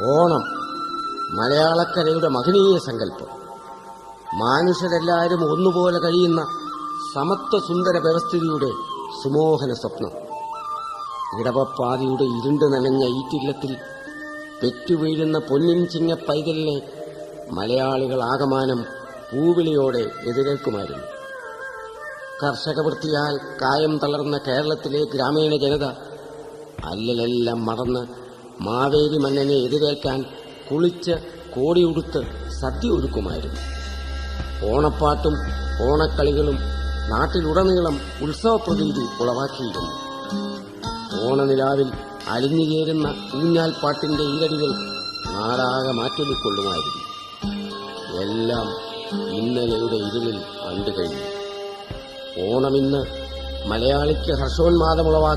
ഓണം മലയാളക്കരയുടെ മഹനീയ സങ്കല്പം. മനുഷ്യരെല്ലാവരും ഒന്നുപോലെ കഴിയുന്ന സമത്വ സുന്ദര വ്യവസ്ഥിതിയുടെ സുമോഹന സ്വപ്നം. ഇടവപ്പാതിയുടെ ഇരുണ്ട് നനഞ്ഞ ഈറ്റില്ലത്തിൽ പെറ്റുവീഴുന്ന പൊന്നിൻ ചിങ്ങ പൈതലിനെ മലയാളികൾ ആകമാനം പൂവിളിയോടെ എതിരേൽക്കുമായിരുന്നു. കർഷകവൃത്തിയാൽ കായം തളർന്ന കേരളത്തിലെ ഗ്രാമീണ ജനത അല്ലലെല്ലാം മറന്ന് മാവേലി മന്നനെ എതിരേൽക്കാൻ കുളിച്ച് കോടിയുടുത്ത് സദ്യ ഒരുക്കുമായിരുന്നു. ഓണപ്പാട്ടും ഓണക്കളികളും നാട്ടിലുടനീളം ഉത്സവപ്രതീതി ഉളവാക്കിയിരുന്നു. ഓണനിലാവിൽ അലിഞ്ഞുചേരുന്ന ഊഞ്ഞാൽപ്പാട്ടിന്റെ ഈരടികൾ നാടാകെ മാറ്റൊലിക്കൊള്ളുമായിരുന്നു. എല്ലാം ഇന്നലെയുടെ ഇരുളിൽ അണ്ടുകഴിഞ്ഞു. ഓണമിന്ന് മലയാളിക്ക് ഹർഷോന്മാദമുളവാക്കി